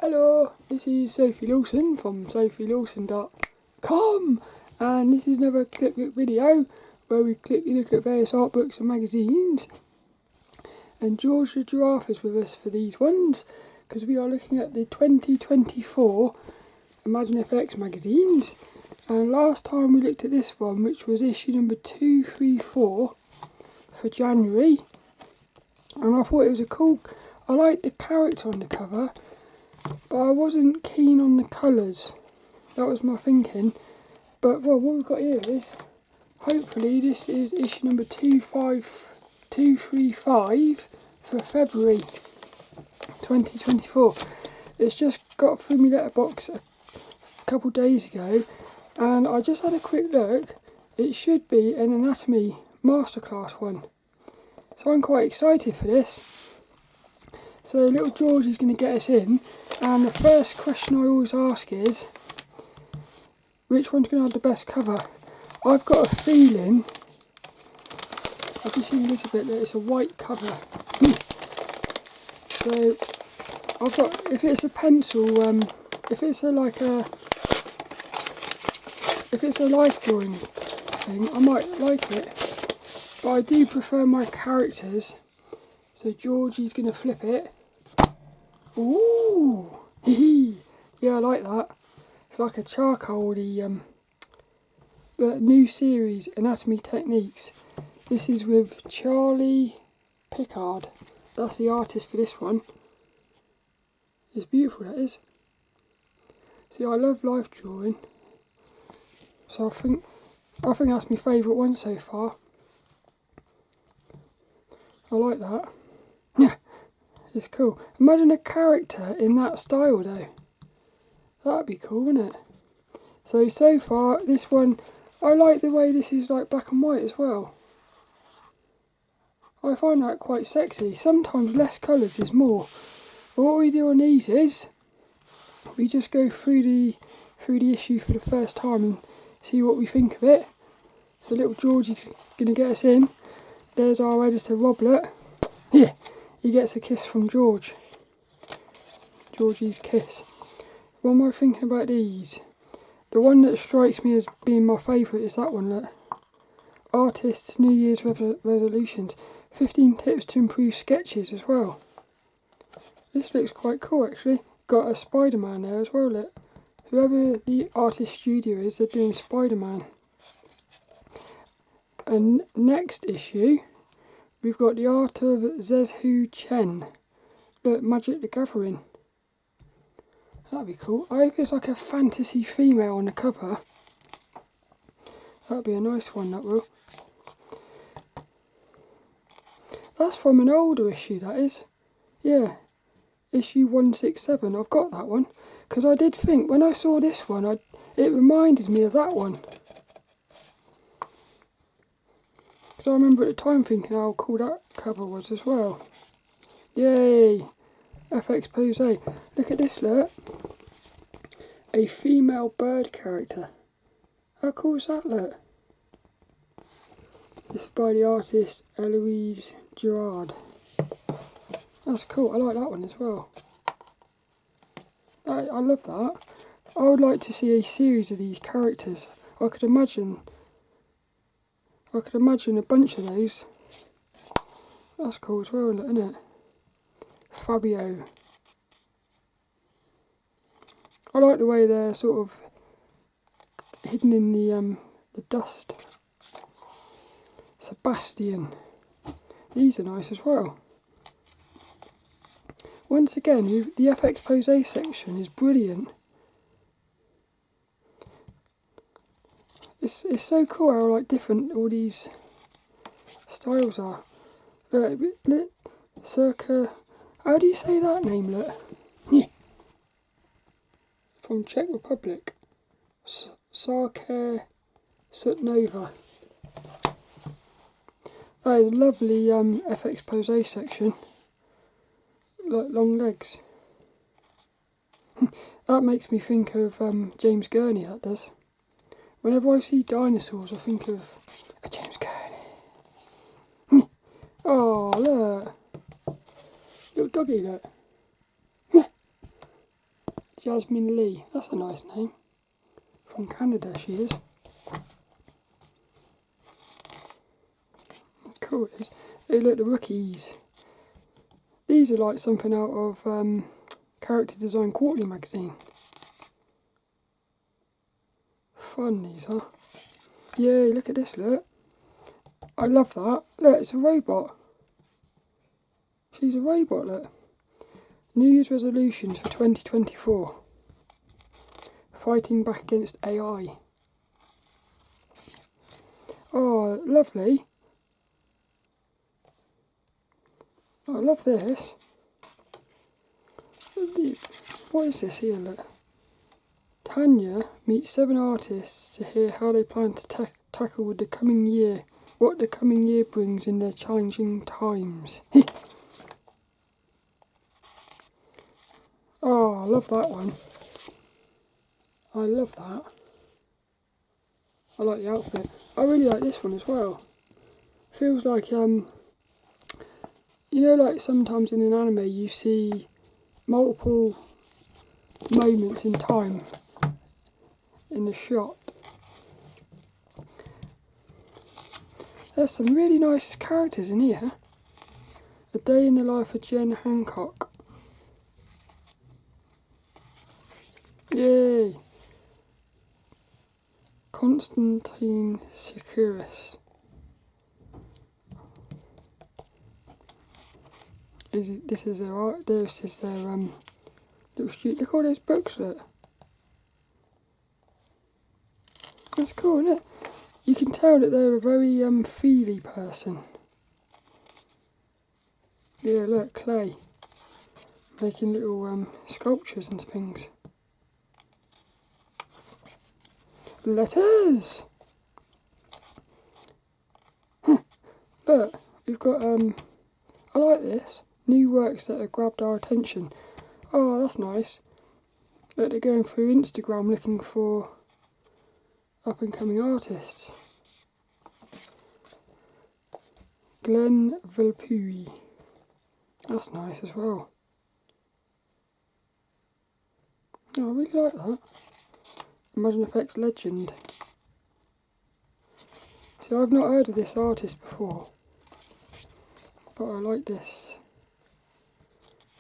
Hello, this is Sophie Lawson from sophielawson.com, and this is another Click Look video where we quickly look at various art books and magazines. And George the Giraffe is with us for these ones because we are looking at the 2024 ImagineFX magazines. And last time we looked at this one, which was issue number 234 for January, and I thought it was I liked the character on the cover, but I wasn't keen on the colours. That was my thinking. But well, what we've got here is, hopefully this is issue number 235 for February 2024. It's just got through my letterbox a couple days ago, and I just had a quick look. It should be an anatomy masterclass one, so I'm quite excited for this. So little George is going to get us in, and the first question I always ask is, which one's going to have the best cover? I've got a feeling, I can see a little bit that it's a white cover. So I've got, if it's a pencil, if it's a life drawing thing, I might like it, but I do prefer my characters. So Georgie's going to flip it. Ooh! Hee! Yeah, I like that. It's like a charcoaly, the new series, Anatomy Techniques. This is with Charlie Pickard. That's the artist for this one. It's beautiful, that is. See, I love life drawing, so I think that's my favourite one so far. I like that. Yeah, it's cool. Imagine a character in that style though. That'd be cool, wouldn't it? So far, this one, I like the way this is like black and white as well. I find that quite sexy. Sometimes less colours is more. But what we do on these is, we just go through the issue for the first time and see what we think of it. So little George is going to get us in. There's our editor Roblet. Yeah, he gets a kiss from George. Georgie's kiss. What am I thinking about these? The one that strikes me as being my favourite is that one, look. Artists' New Year's resolutions. 15 tips to improve sketches as well. This looks quite cool actually. Got a Spider-Man there as well, look. Whoever the artist studio is, they're doing Spider-Man. And next issue, we've got the art of Zezhu Chen. Look, Magic the Gathering. That'd be cool. I hope it's like a fantasy female on the cover. That'd be a nice one, that will. That's from an older issue, that is. Yeah, issue 167. I've got that one. Because I did think, when I saw this one, it reminded me of that one. Because I remember at the time thinking how cool that cover was as well. Yay! FXPosé. Look at this, look. A female bird character. How cool is that, look? This is by the artist Eloïse Girard. That's cool. I like that one as well. I love that. I would like to see a series of these characters. I could imagine a bunch of those. That's cool as well, isn't it? Fabio. I like the way they're sort of hidden in the dust. Sebastian. These are nice as well. Once again, the FXPosé section is brilliant. It's so cool how like different all these styles are. Look, circa. How do you say that name? Look, yeah. From Czech Republic, Sekeris Sutnova. That is a lovely FXPosé section. Like long legs. That makes me think of James Gurney, that does. Whenever I see dinosaurs, I think of a James Gurney. Oh, look. Little doggy, look. Jasmine Lee. That's a nice name. From Canada she is. Cool it is. Hey look, the rookies. These are like something out of Character Design Quarterly magazine. Fun these are. Yay, look at this, look. I love that. Look, it's a robot. She's a robot, look. New Year's resolutions for 2024. Fighting back against AI. Oh, lovely. I love this. What is this here, look? Tanya meets 7 artists to hear how they plan to tackle with the coming year, what the coming year brings in their challenging times. Oh, I love that one. I love that. I like the outfit. I really like this one as well. Feels like, you know, like sometimes in an anime you see multiple moments in time in the shot. There's some really nice characters in here. A Day in the Life of Jen Hancock. Yay! Constantine Securus. This is their art. This is their little street. Look at all those books. Look. That's cool, isn't it? You can tell that they're a very feely person. Yeah, look, clay. Making little sculptures and things. Letters! Look, we've got, I like this. New works that have grabbed our attention. Oh, that's nice. Look, they're going through Instagram looking for up and coming artists. Glenn Vilppu. That's nice as well. Oh, I really like that. ImagineFX Legend. See, I've not heard of this artist before, but I like this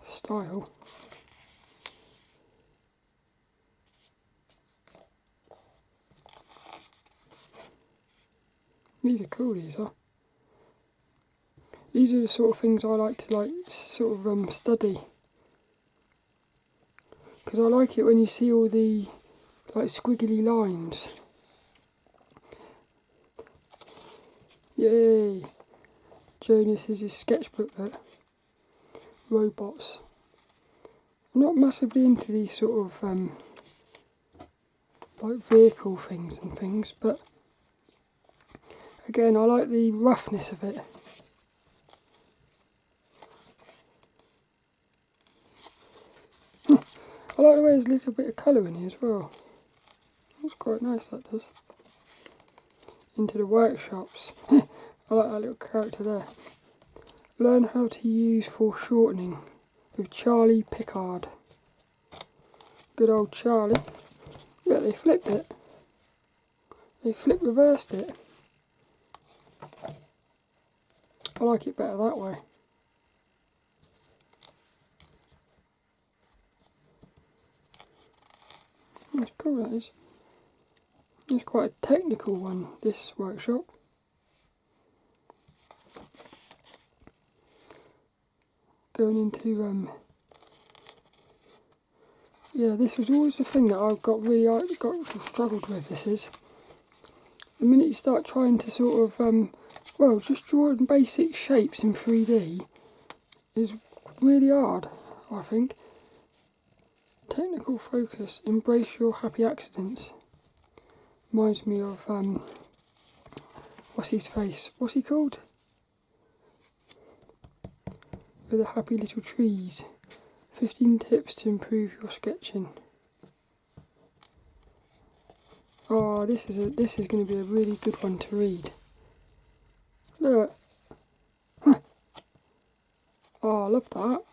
style. These are cool, these are. These are the sort of things I like to study. Because I like it when you see all the squiggly lines. Yay! Jonas is his sketchbook there. Robots. I'm not massively into these sort of vehicle things and things, but again I like the roughness of it. I like the way there's a little bit of colour in here as well. That's quite nice, that does. Into the workshops. I like that little character there. Learn how to use foreshortening with Charlie Pickard. Good old Charlie. Look, they flipped it. They reversed it. I like it better that way. That's cool, that is. It's quite a technical one, this workshop. Going into, yeah, this was always the thing that I got struggled with, this is. The minute you start trying to sort of, just draw basic shapes in 3D is really hard, I think. Technical focus, embrace your happy accidents. Reminds me of, what's his face? What's he called? With the happy little trees. 15 tips to improve your sketching. Oh, this is going to be a really good one to read. Look. Oh, I love that.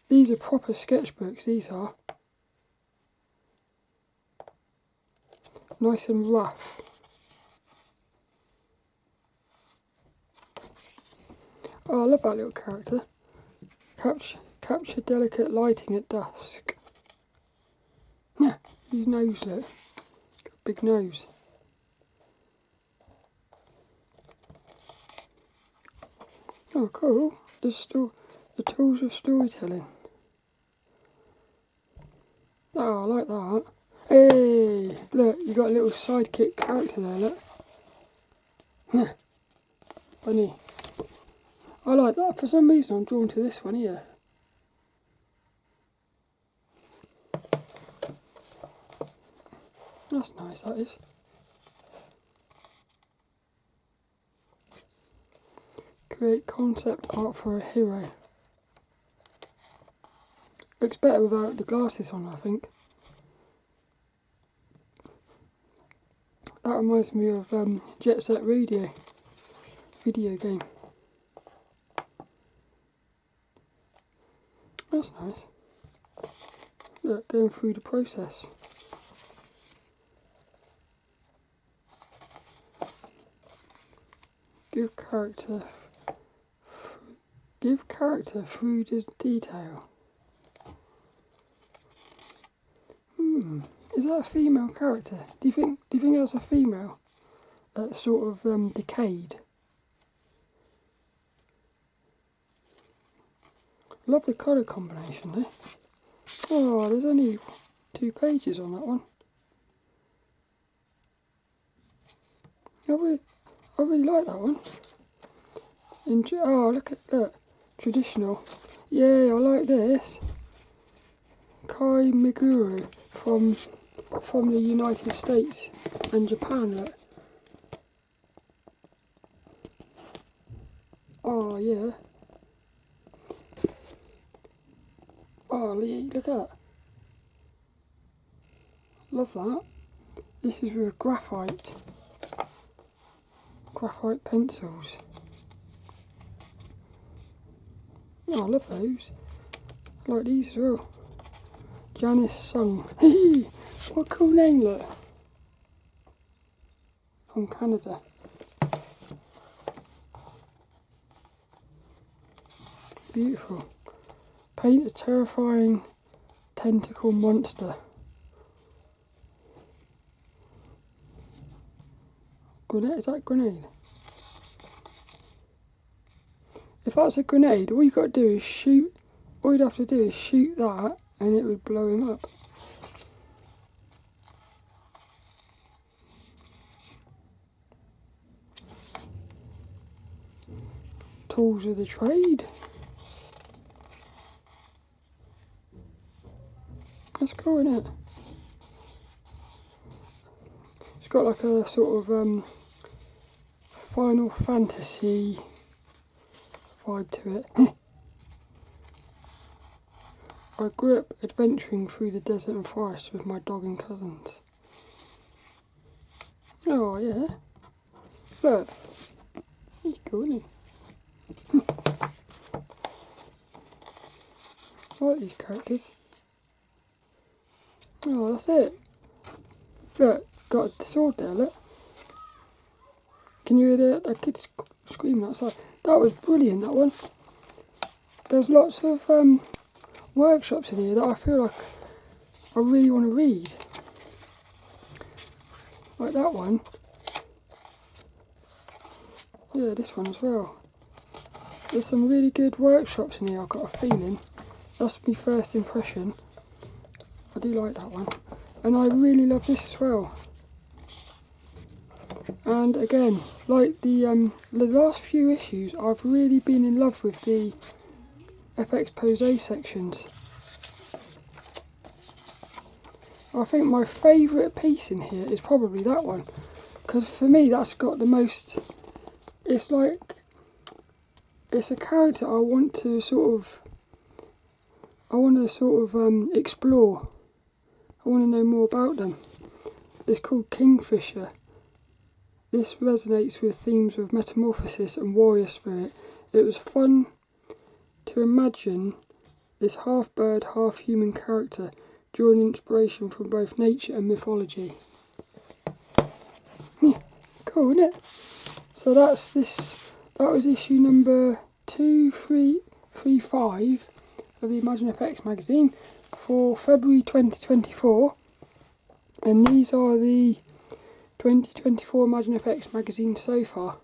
These are proper sketchbooks, these are. nice and rough. Oh, I love that little character. Capture delicate lighting at dusk. Yeah, his nose, look. Got a big nose. Oh, cool. The tools of storytelling. Oh, I like that. Hey, look, you got a little sidekick character there, look. Yeah, funny. I like that. For some reason, I'm drawn to this one here. That's nice, that is. Create concept art for a hero. Looks better without the glasses on, I think. That reminds me of Jet Set Radio video game. That's nice. Look, going through the process. Give character through the detail. Is that a female character? Do you think that's a female? That's sort of decayed. Love the colour combination there. Oh, there's only 2 pages on that one. I really like that one. Oh, look. Traditional. Yeah, I like this. Kai Meguro from the United States and Japan, look. Oh, yeah. Oh, look at that. Love that. This is with graphite pencils. Oh, I love those. I like these as well. Janice S. What a cool name, look. From Canada. Beautiful. Paint a terrifying tentacle monster. Grenade? Is that a grenade? If that's a grenade, all you got to do is shoot. All you'd have to do is shoot that, and it would blow him up. Tools of the trade. That's cool, isn't it? It's got like a sort of Final Fantasy vibe to it. I grew up adventuring through the desert and forest with my dog and cousins. Oh yeah. Look. He's cool, isn't he? I like these characters. Oh, that's it. Look, got a sword there, look. Can you hear that kid screaming outside? That was brilliant, that one. There's lots of workshops in here that I feel like I really want to read. Like that one. Yeah, this one as well. There's some really good workshops in here, I've got a feeling. That's my first impression. I do like that one. And I really love this as well. And again, like the last few issues, I've really been in love with the FXPosé sections. I think my favourite piece in here is probably that one. Because for me, that's got the most... It's like... It's a character I want to sort of explore. I want to know more about them. It's called Kingfisher. This resonates with themes of metamorphosis and warrior spirit. It was fun to imagine this half-bird, half-human character drawing inspiration from both nature and mythology. cool, isn't it? So that's this. That was issue number 2335 of the ImagineFX magazine for February 2024, and these are the 2024 ImagineFX magazines so far.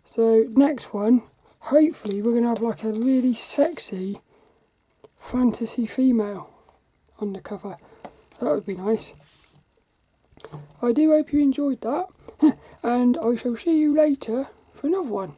So next one, hopefully we're going to have like a really sexy fantasy female on the cover. That would be nice. I do hope you enjoyed that, and I shall see you later for another one.